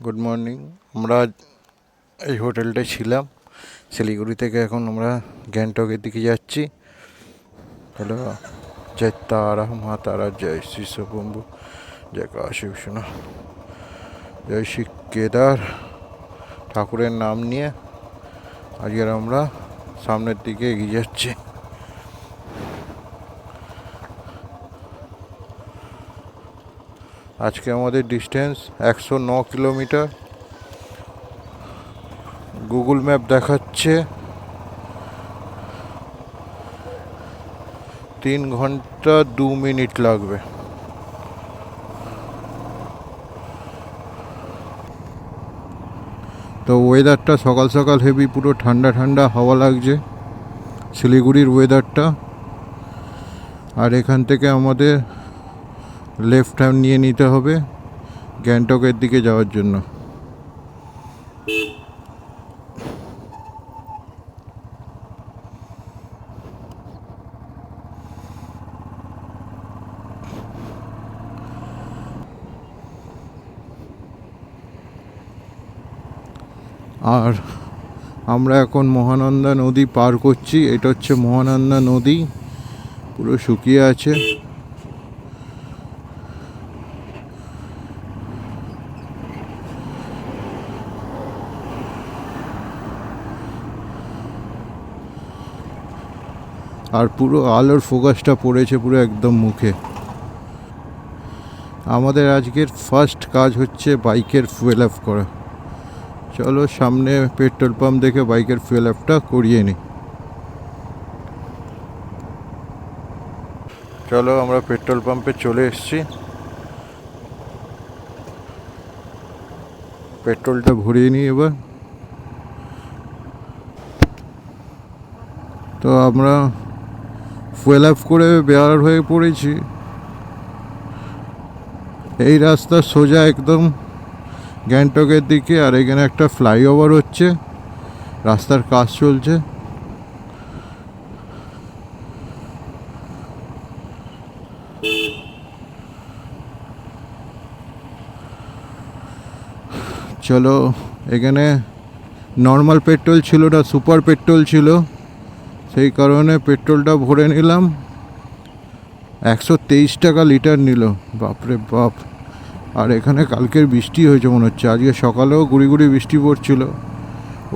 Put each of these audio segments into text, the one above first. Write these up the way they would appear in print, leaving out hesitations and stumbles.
Good morning. আমরা এই হোটেলটায় ছিলাম। শিলিগুড়ি থেকে এখন আমরা গ্যাংটকের দিকে যাচ্ছি। হ্যালো, জয় তারা মা তারা, জয় শ্রী শম্ভু, জয় কাশী বিশ্বনাথ, জয় শ্রী কেদার। ঠাকুরের নাম নিয়ে আজকের আমরা সামনের দিকে এগিয়ে যাচ্ছি। আজকে আমাদের ডিস্টেন্স 109 কিলোমিটার। গুগল ম্যাপ দেখাচ্ছে 3 ঘন্টা 2 মিনিট লাগবে। তো ওয়েদারটা সকাল সকাল হেভি, পুরো ঠান্ডা ঠান্ডা হাওয়া লাগছে শিলিগুড়ির ওয়েদারটা। আর এখান থেকে আমাদের লেফট হ্যান্ড নিয়ে নিতে হবে গ্যাংটকের দিকে যাওয়ার জন্য। আর আমরা এখন মহানন্দা নদী পার করছি। এটা হচ্ছে মহানন্দা নদী, পুরো শুকিয়ে আছে। আর পুরো আলোর ফোকাসটা পড়েছে পুরো একদম মুখে। আমাদের আজকের ফার্স্ট কাজ হচ্ছে বাইকের ফুয়েল আপ করা। চলো সামনে পেট্রোল পাম্প দেখে বাইকের ফুয়েল আপটা করিয়ে নিই। চলো আমরা পেট্রোল পাম্পে চলে এসেছি। পেট্রোলটা ভরিয়ে নিই এবার। তো আমরা ফুয়েল আপ করে বের হয়ে পড়েছি। এই রাস্তা সোজা একদম গ্যাংটকের দিকে। আর এখানে একটা ফ্লাইওভার হচ্ছে, রাস্তার কাজ চলছে। চলো, এখানে নর্মাল পেট্রোল ছিল না, সুপার পেট্রোল ছিল, সেই কারণে পেট্রোলটা ভরে নিলাম। 123 টাকা লিটার নিল, বাপরে বাপ। আর এখানে কালকের বৃষ্টি হয়েছে মনে হচ্ছে, আজকে সকালেও গুড়ি গুড়ি বৃষ্টি পড়ছিল।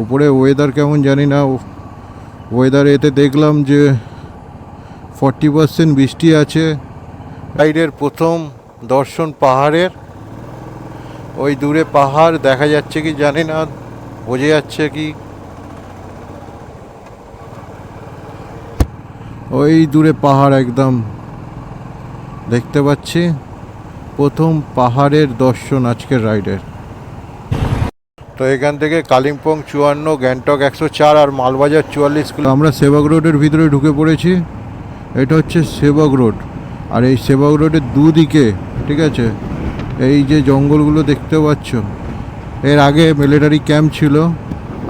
উপরে ওয়েদার কেমন জানি না, ওয়েদার এতে দেখলাম যে 40% বৃষ্টি আছে। রাইডের প্রথম দর্শন পাহাড়ের। ওই দূরে পাহাড় দেখা যাচ্ছে কি জানি না, বোঝা যাচ্ছে কি, ওই দূরে পাহাড় একদম দেখতে পাচ্ছি। প্রথম পাহাড়ের দর্শন আজকের রাইডের। তো এখান থেকে কালিম্পং 54, গ্যাংটক 104 আর মালবাজার 44 কিলো। আমরা সেবক রোডের ভিতরে ঢুকে পড়েছি। এটা হচ্ছে সেবক রোড। আর এই সেবক রোডের দুদিকে, ঠিক আছে, এই যে জঙ্গলগুলো দেখতে পাচ্ছ, এর আগে মিলিটারি ক্যাম্প ছিল।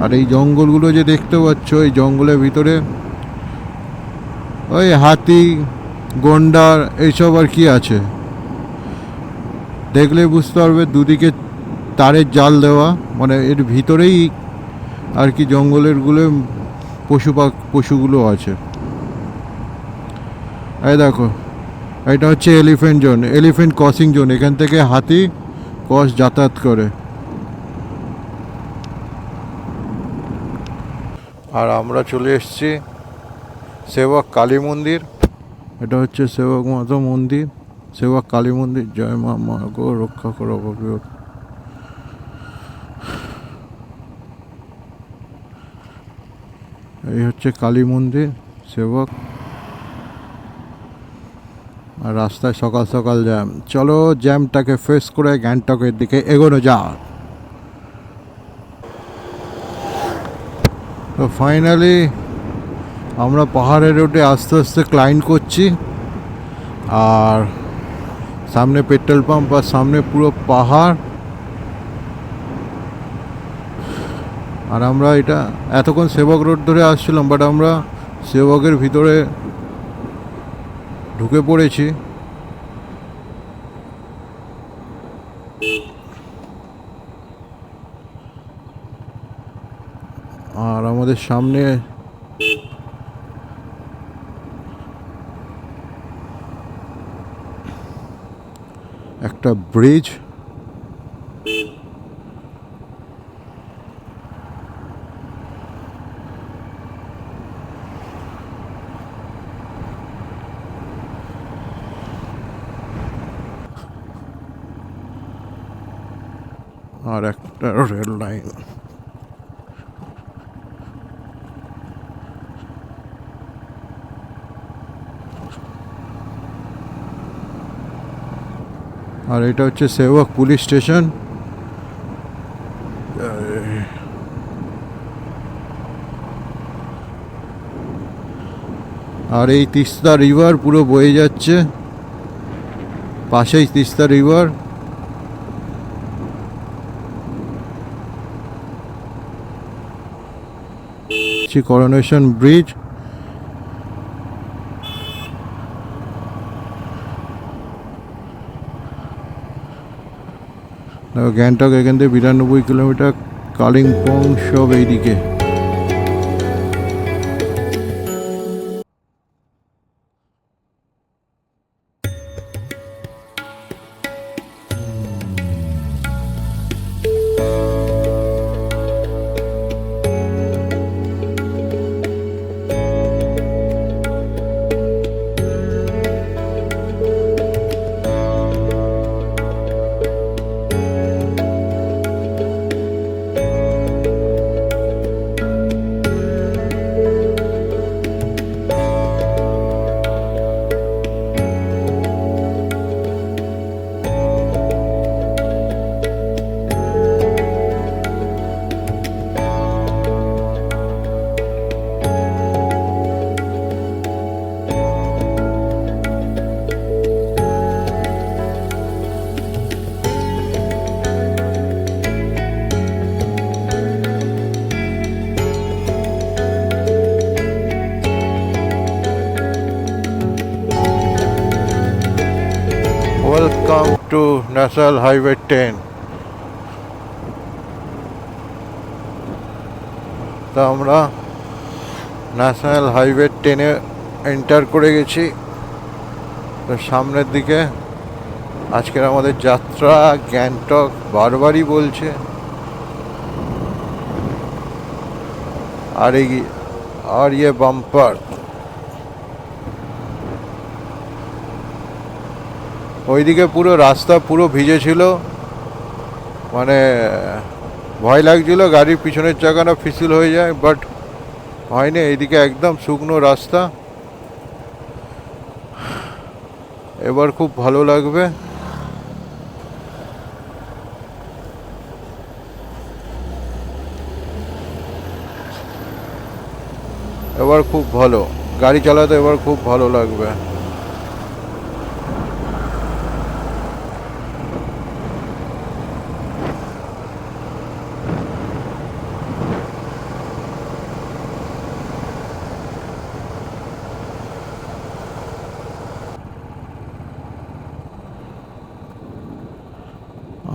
আর এই জঙ্গলগুলো যে দেখতে পাচ্ছ, এই জঙ্গলের ভিতরে ওই হাতি, গন্ডার এইসব আর কি আছে। দেখলে বুঝতে পারবে, দুদিকে তারের জাল দেওয়া, মানে এর ভিতরেই আর কি জঙ্গলেরগুলো পশুগুলো আছে। এই দেখো, এটা হচ্ছে elephant zone, elephant crossing zone. এখান থেকে হাতি ক্রস যাতায়াত করে। আর আমরা চলে এসেছি সেবক কালী মন্দির। এটা হচ্ছে সেবক মাতা মন্দির, সেবক কালী মন্দির। জয় মা, মা গো রক্ষা করো ভগবত। এই হচ্ছে কালী মন্দির, সেবক। আর রাস্তায় সকাল সকাল জ্যাম। চলো জ্যামটাকে ফেস করে গ্যাংটকের দিকে এগোনো যাক। তো ফাইনালি আমরা পাহাড়ের রোডে আস্তে আস্তে ক্লাইম্ব করছি। আর সামনে পেট্রোল পাম্প, আর সামনে পুরো পাহাড়। আর আমরা এটা এতক্ষণ সেবক রোড ধরে আসছিলাম, বাট আমরা সেবকের ভিতরে ঢুকে পড়েছি। আর আমাদের সামনে একটা ব্রিজ। আর একটা রেল লাইন। আর এটা হচ্ছে সেবক পুলিশ স্টেশন। আর এই তিস্তা রিভার পুরো বয়ে যাচ্ছে, পাশেই Teesta river. Coronation bridge. Gangtok এখান থেকে 92 কিলোমিটার, কালিম্পং সব এইদিকে। Welcome to national highway 10। তো আমরা ন্যাশনাল হাইওয়ে 10-এ এন্টার করে গেছি। তো সামনের দিকে আজকের আমাদের যাত্রা গ্যাংটক। বারবারই বলছে। আর ইয়ে বাম্পার। ওইদিকে পুরো রাস্তা পুরো ভিজে ছিল, মানে ভয় লাগছিল গাড়ির পিছনের চাকাটা ফিসল হয়ে যায়, বাট হয়নি। এইদিকে একদম শুকনো রাস্তা। এবার খুব ভালো লাগবে। এবার খুব ভালো গাড়ি চালাতে, এবার খুব ভালো লাগবে।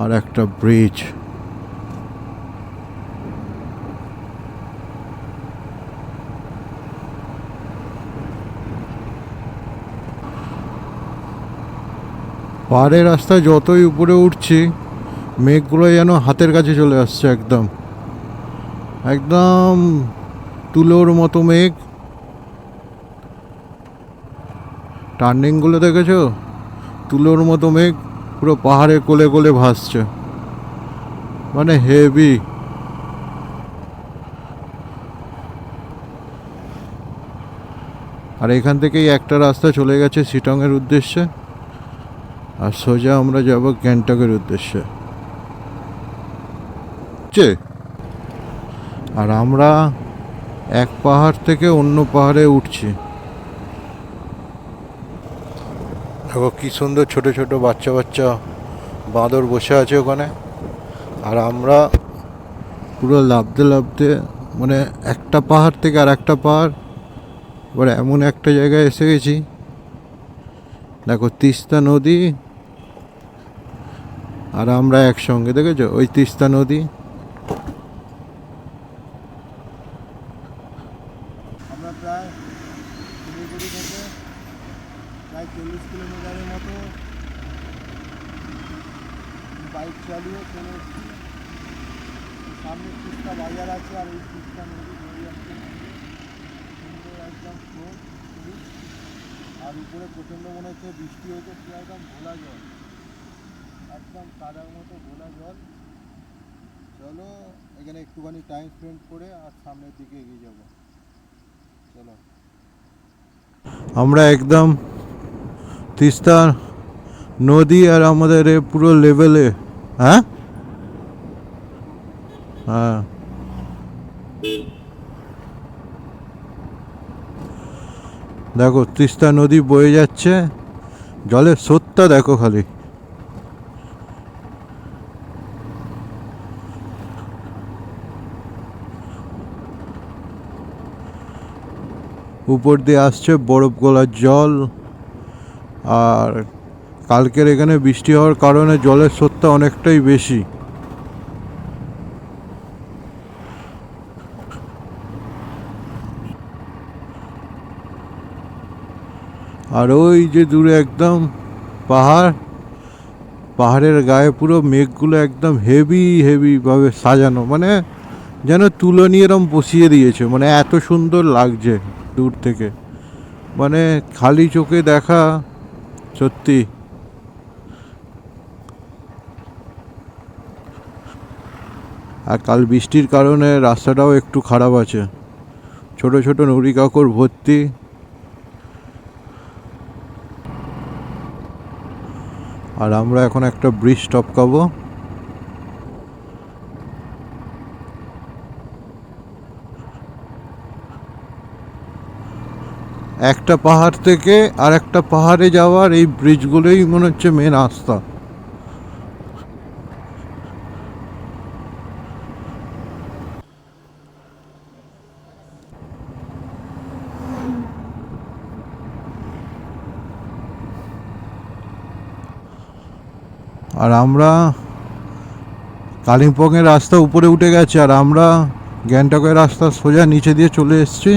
আর একটা ব্রিজ। পাহাড়ের রাস্তায় যতই উপরে উঠছি, মেঘগুলো যেন হাতের কাছে চলে আসছে। একদম একদম তুলোর মতো মেঘ। টার্নিংগুলো দেখেছো? তুলোর মতো মেঘ পুরো পাহাড়ে কোলে কোলে ভাসছে, মানে হেভি। আর এখান থেকেই একটা রাস্তা চলে গেছে শিটংয়ের উদ্দেশ্যে, আর সোজা আমরা যাব গ্যাংটকের উদ্দেশ্যে। আর আমরা এক পাহাড় থেকে অন্য পাহাড়ে উঠছি। দেখো কি সুন্দর ছোট ছোট বাচ্চা বাচ্চা বাঁদর বসে আছে ওখানে। আর আমরা পুরো লাফতে লাফতে, মানে একটা পাহাড় থেকে আর একটা পাহাড়। এবার এমন একটা জায়গায় এসে গেছি, দেখো তিস্তা নদী আর আমরা একসঙ্গে। দেখেছো ওই তিস্তা নদী? সামনে তিস্তা বাজার আছে আর এই তিস্তা নদী বয়ে যাচ্ছে সুন্দর একদম ফ্লোর আর উপরে প্রচণ্ড মনে হচ্ছে বৃষ্টি হয়েছে, পুরো একদম ঘোলা জল, একদম কাদার মতো ঘোলা জল। চলো এখানে একটুখানি টাইম স্পেন্ড করে আর সামনের দিকে এগিয়ে যাব। চলো আমরা একদম তিস্তা নদী আর আমাদের পুরো লেভেলে। হ্যাঁ হ্যাঁ দেখো তিস্তা নদী বয়ে যাচ্ছে, জলের স্রোতটা দেখো খালি। উপর দিয়ে আসছে বরফ গলার জল, আর কালকের এখানে বৃষ্টি হওয়ার কারণে জলের স্রোতটা অনেকটাই বেশি। আর ওই যে দূরে একদম পাহাড়, পাহাড়ের গায়ে পুরো মেঘগুলো একদম হেভি হেভি ভাবে সাজানো, মানে যেন তুলো নিয়ে এরম বসিয়ে দিয়েছে, মানে এত সুন্দর লাগছে দূর থেকে, মানে খালি চোখে দেখা সত্যি। আর কাল বৃষ্টির কারণে রাস্তাটাও একটু খারাপ আছে, ছোট ছোট নুড়ি কাকড় ভর্তি। আর আমরা এখন একটা ব্রিজ টপকাবো। একটা পাহাড় থেকে আর একটা পাহাড়ে যাওয়ার এই ব্রিজগুলোই মনে হচ্ছে মেন রাস্তা। আর আমরা কালিম্পংয়ের রাস্তা উপরে উঠে গেছে, আর আমরা গ্যাংটকের রাস্তা সোজা নিচে দিয়ে চলে এসেছি।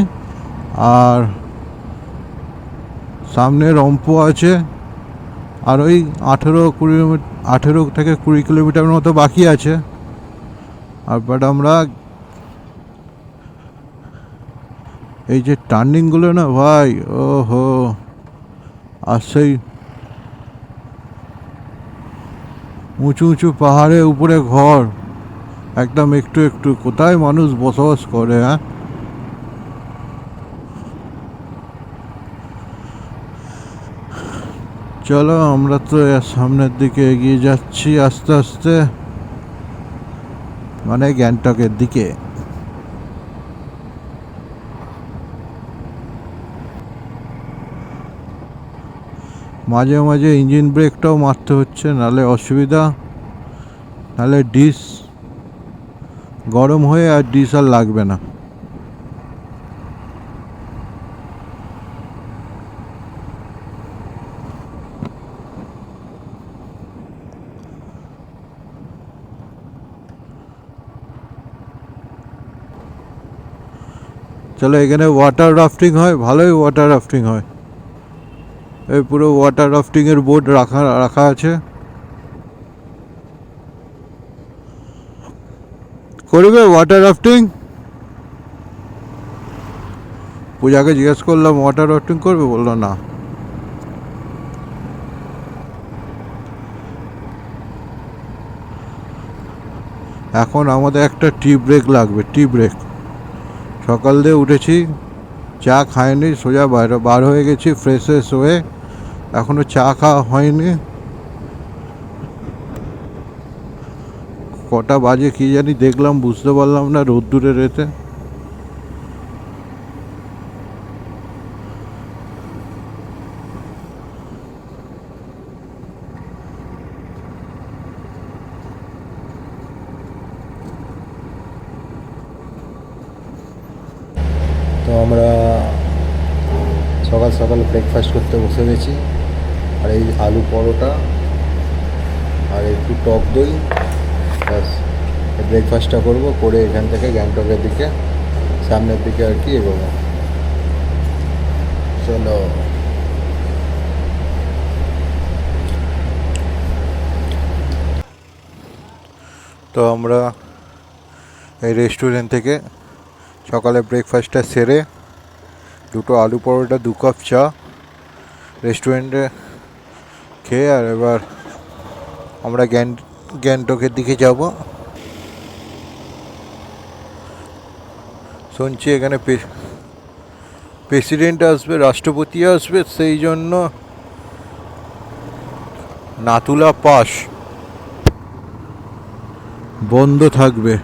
আর সামনে রম্পো আছে, আর ওই 18 থেকে 20 কিলোমিটার মতো বাকি আছে। আর বাট আমরা এই যে টার্নিংগুলো না ভাই, ও হো, আর সেই উঁচু উঁচু পাহাড়ের উপরে ঘর, একদম একটু একটু, কোথায় মানুষ বসবাস করে। হ্যাঁ চলো আমরা তো সামনের দিকে এগিয়ে যাচ্ছি আস্তে আস্তে, মানে গ্যাংটকের দিকে। মাঝে মাঝে ইঞ্জিন ব্রেকটাও মারতে হচ্ছে, নাহলে অসুবিধা, নাহলে ডিস গরম হয়ে আর ডিস আর লাগবে না। চলো এখানে ওয়াটার রাফটিং হয়, ভালোই ওয়াটার রাফটিং হয়। এই পুরো ওয়াটার রাফটিংয়ের বোর্ড রাখা রাখা আছে। করবে ওয়াটার রাফটিং? পূজাকে জিজ্ঞেস করলাম ওয়াটার রাফটিং করবে, বললো না। এখন আমাদের একটা টি ব্রেক লাগবে, টি ব্রেক। সকাল দিয়ে উঠেছি, চা খাইনি, সোজা বার হয়ে গেছি ফ্রেশ হয়ে, এখনো চা খাওয়া হয়নি। কটা বাজে কি জানি দেখলাম, বুঝতে পারলাম না রোদ্দুরে রেতে। তো আমরা সকাল সকাল ব্রেকফাস্ট করতে বসে গেছি, আর এই আলু পরোটা আর একটু টক দই, ব্যাস ব্রেকফাস্টটা করবো, করে এখান থেকে গ্যাংটকের দিকে সামনের দিকে আর কি এগোবো। চলো তো আমরা এই রেস্টুরেন্ট থেকে সকালে ব্রেকফাস্টটা সেরে দুটো আলু পরোটা 2 কাপ চা রেস্টুরেন্টে খেয়ে আর এবার আমরা গ্যাংটকের দিকে যাব। শুনছি এখানে প্রেসিডেন্ট আসবে, রাষ্ট্রপতি আসবে, সেই জন্য নাতুলা পাস বন্ধ থাকবে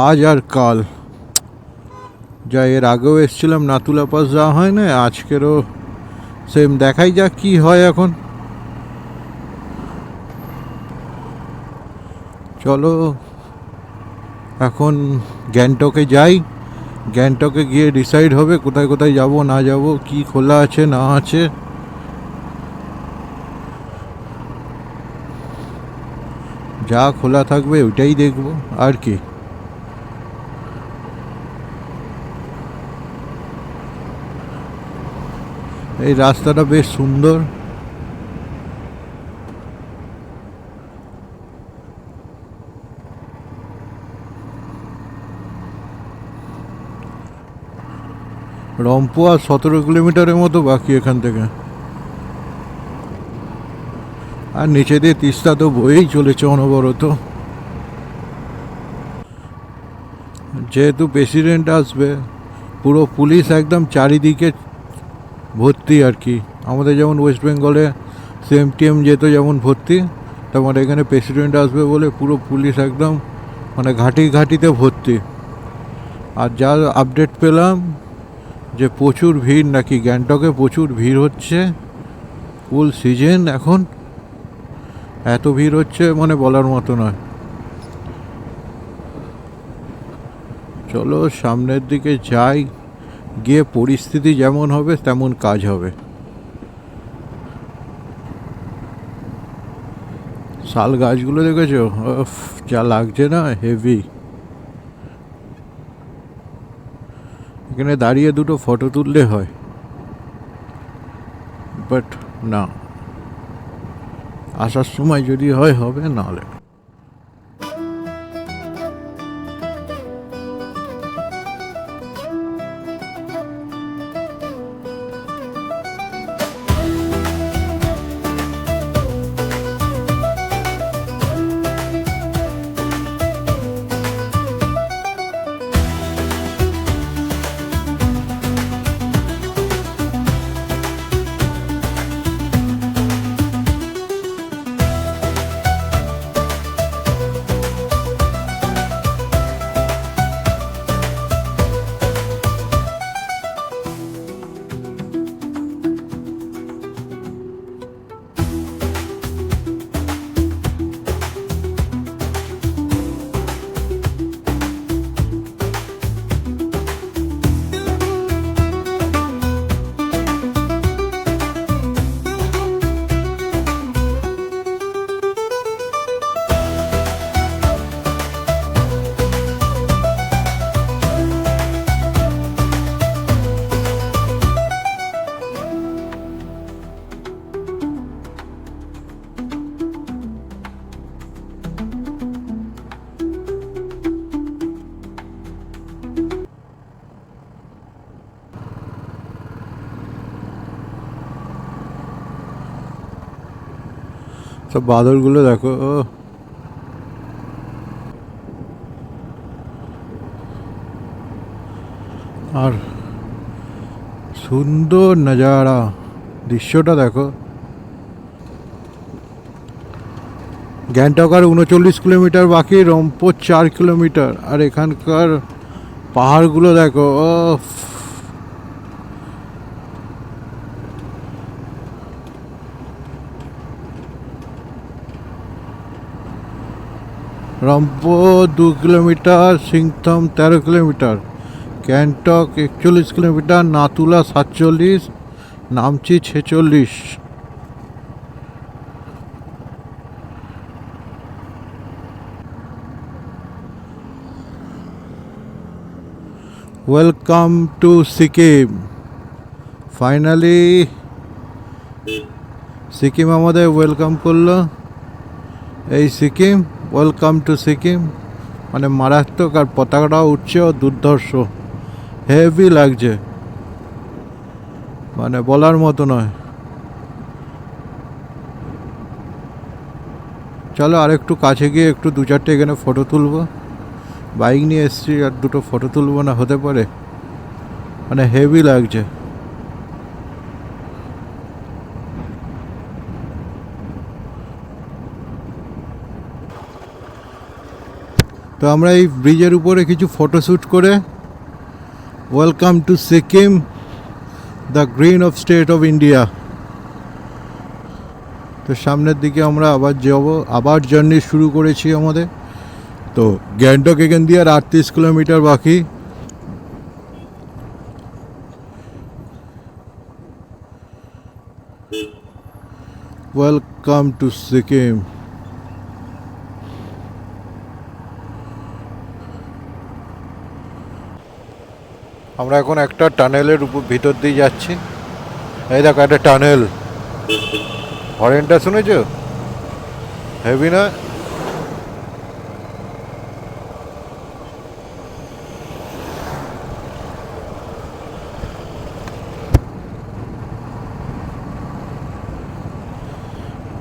আজ আর কাল। যা এর আগেও এসেছিলাম, নাতুলা পাস যাওয়া হয় না, আজকেরও সেম। দেখাই যাক কি হয় এখন। চলো এখন গ্যাংটকে যাই, গ্যাংটকে গিয়ে ডিসাইড হবে কোথায় কোথায় যাব না যাব, কি খোলা আছে না আছে। যা খোলা থাকবে ওইটাই দেখবো আর কি। এই রাস্তাটা বেশ সুন্দর। রম্পু আর 17 কিলোমিটারের মতো বাকি এখান থেকে। আর নিচে দিয়ে তিস্তা তো বয়েই চলেছে অনবরত। যেহেতু প্রেসিডেন্ট আসবে, পুরো পুলিশ একদম চারিদিকে ভর্তি আর কি। আমাদের যেমন ওয়েস্ট বেঙ্গলে সিএমটিএম যেত যেমন ভর্তি, তেমন এখানে প্রেসিডেন্ট আসবে বলে পুরো পুলিশ একদম মানে ঘাঁটি ঘাঁটিতে ভর্তি। আর যা আপডেট পেলাম যে প্রচুর ভিড় নাকি, গ্যাংটকে প্রচুর ভিড় হচ্ছে, ফুল সিজন এখন। এত ভিড় হচ্ছে মানে বলার মতো নয়। চলো সামনের দিকে যাই, গিয়ে পরিস্থিতি যেমন হবে তেমন কাজ হবে। শাল গাছগুলো দেখেছো? যা লাগছে না, হেভি। এখানে দাঁড়িয়ে দুটো ফটো তুললে হয়, বাট না, আসার সময় যদি হয় হবে, নাহলে সব বাদরগুলো দেখো। আর সুন্দর নজারা, দৃশ্যটা দেখো। গ্যাংটক আর 39 কিলোমিটার বাকি, রম্পো 4 কিলোমিটার। আর এখানকার পাহাড়গুলো দেখো, Rangpo 2 kilometre, Singtam 13 kilometre, Gangtok 41 kilometre, Nathula 47, Namchi 46। Welcome to Sikkim. Finally Sikkim আমাদের ওয়েলকাম করলো। এই সিকিম, ওয়েলকাম টু সিকিম। মানে মারাত্মক, আর পতাকাটাও উঠছে ও দুর্ধর্ষ, হেভি লাগছে, মানে বলার মতো নয়। চলো আর একটু কাছে গিয়ে একটু দু চারটে এখানে ফটো তুলবো। বাইক নিয়ে এসছি আর দুটো ফটো তুলবো না হতে পারে, মানে হেভি লাগছে। তো আমরা এই ব্রিজের উপরে কিছু ফটোশ্যুট করে welcome to Sikkim, the green of state of India. তো সামনের দিকে আমরা আবার যাব, আবার জার্নি শুরু করেছি আমাদের। তো গ্যাংটক এখান দিয়ে আর 38 কিলোমিটার বাকি। Welcome to Sikkim. আমরা এখন একটা টানেলের উপর ভিতর দিয়ে যাচ্ছি। এই দেখো একটা টানেল, হরেনটা শুনেছ? হেভি না?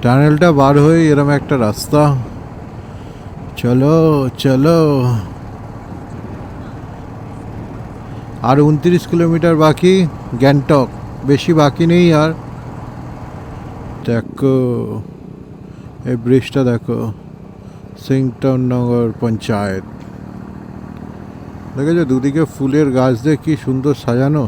টানেলটা বার হয়ে এরম একটা রাস্তা। চলো চলো, আর 29 কিলোমিটার বাকি গ্যাংটক, বেশি বাকি নেই আর। দেখো এই ব্রিজটা দেখো, সিংটন নগর পঞ্চায়েত। দেখেছো দুদিকে ফুলের গাছ দিয়ে কি সুন্দর সাজানো।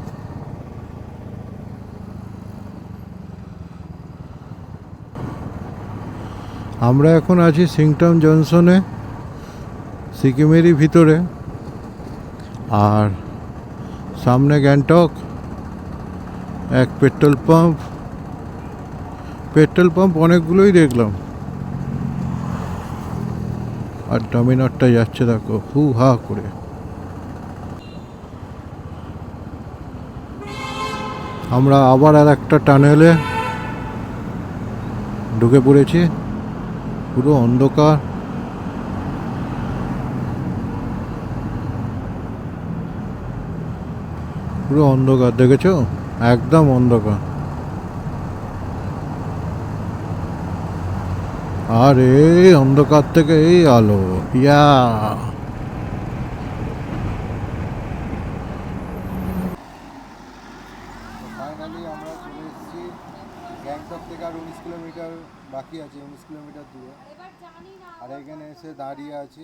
আমরা এখন আছি সিংটন জংশনে, সিকিমেরই ভিতরে, আর সামনে গ্যাংটক। এক পেট্রোল পাম্প অনেকগুলোই দেখলাম। আর ডমিনারটা যাচ্ছে দেখো হু হা করে। আমরা আবার আর একটা টানেলে ঢুকে পড়েছি, পুরো অন্ধকার। পুরো অন্ধকার, দেখেছো? একদম অন্ধকার। আর এই অন্ধকার থেকে এই আলো, ইয়া। ফাইনালি আমরা চলে এসেছি গ্যাংটক থেকে, আর 19 কিলোমিটার বাকি আছে, 19 কিলোমিটার দূরে। আর এখানে এসে দাঁড়িয়ে আছি,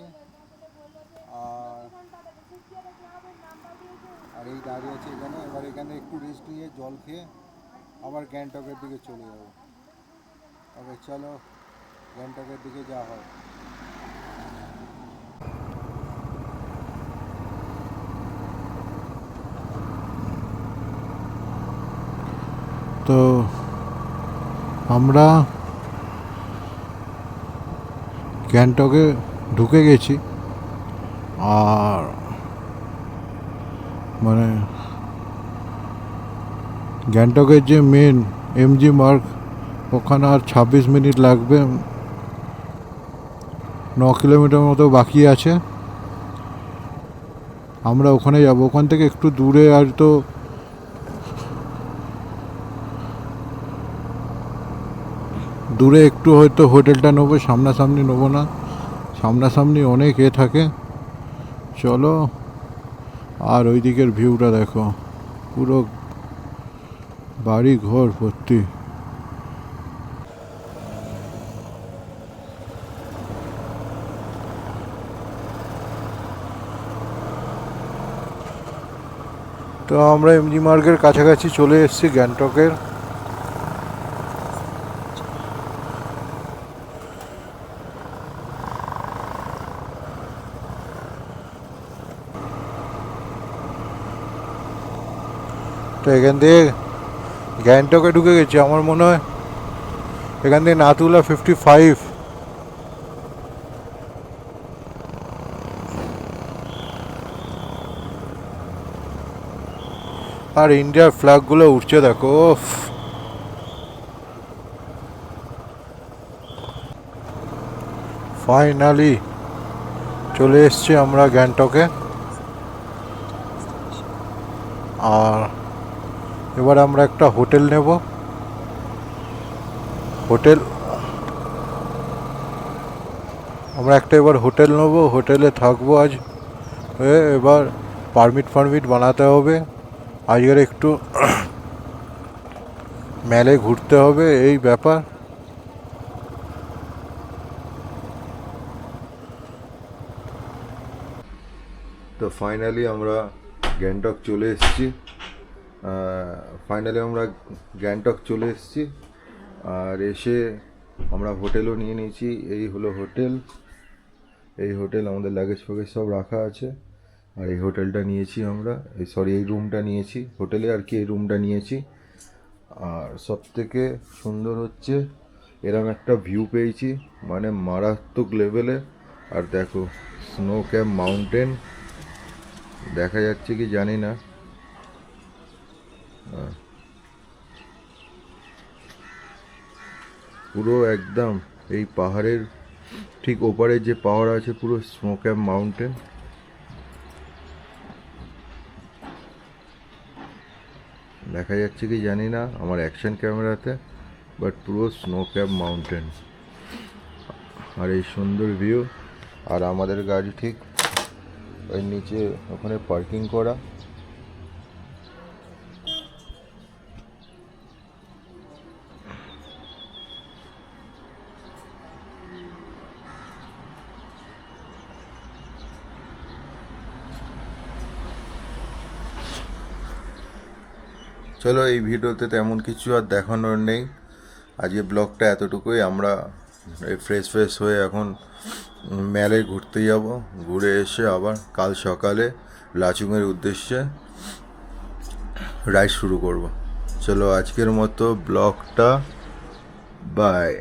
আর এই দাঁড়িয়ে আছে এখানে। এবার এখানে একটু রেস্ট নিয়ে জল খেয়ে আবার গ্যাংটকের দিকে চলে যাবো। ওকে চলো গ্যাংটকের দিকে যাওয়া হয়। তো আমরা গ্যাংটকে ঢুকে গেছি, আর মানে গ্যাংটকের যে মেন এমজি মার্গ, ওখানে আর 26 মিনিট লাগবে। 9 কিলোমিটার মতো বাকি আছে। আমরা ওখানে যাব, ওখান থেকে একটু দূরে, আর তো দূরে একটু হয়তো হোটেলটা নেবো, সামনাসামনি নেবো না। সামনাসামনি অনেক থাকে। চলো, আর ওই দিকের ভিউটা দেখো, পুরো বাড়ি ঘর ভর্তি। তো আমরা এমজি মার্গের কাছাকাছি চলে এসেছি গ্যাংটকের। তো এখান থেকে গ্যাংটকে ঢুকে গেছি। আমার মনে হয় এখান থেকে নাথুলা 55। আর ইন্ডিয়ার ফ্ল্যাগগুলো উঠছে দেখো। ফাইনালি চলে এসেছি আমরা গ্যাংটকে। আর এবার আমরা একটা হোটেল নেব। এবার হোটেল নেবো, হোটেলে থাকবো আজ। এবার পারমিট বানাতে হবে। আজকের একটু মেলে ঘুরতে হবে, এই ব্যাপার। তো ফাইনালি আমরা গ্যাংটক চলে এসেছি। আর এসে আমরা হোটেলও নিয়ে নিয়েছি। এই হলো হোটেল। আমাদের লাগেজ ফাগেজ সব রাখা আছে। আর এই হোটেলটা নিয়েছি আমরা, এই রুমটা নিয়েছি হোটেলে আর কি, এই রুমটা নিয়েছি। আর সব থেকে সুন্দর হচ্ছে এরকম একটা ভিউ পেয়েছি, মানে মারাত্মক লেভেলে। আর দেখো স্নো ক্যাপ মাউন্টেন দেখা যাচ্ছে কি জানি না। পুরো একদম এই পাহাড়ের ঠিক ওপারে যে পাহাড় আছে, পুরো স্নো ক্যাপ মাউন্টেন দেখা যাচ্ছে কি জানি না আমার অ্যাকশন ক্যামেরাতে, বাট পুরো স্নো ক্যাপ মাউন্টেন আর এই সুন্দর ভিউ। আর আমাদের গাড়ি ঠিক ওই নিচে ওখানে পার্কিং করা। চলো, এই ভিডিওতে তেমন কিছু আর দেখানোর নেই। আজকে ব্লগটা এতটুকুই। আমরা এই ফ্রেশ হয়ে এখন মেলে ঘুরতে যাব। ঘুরে এসে আবার কাল সকালে লাচুংয়ের উদ্দেশ্যে রাইড শুরু করব। চলো, আজকের মতো ব্লগটা বাই।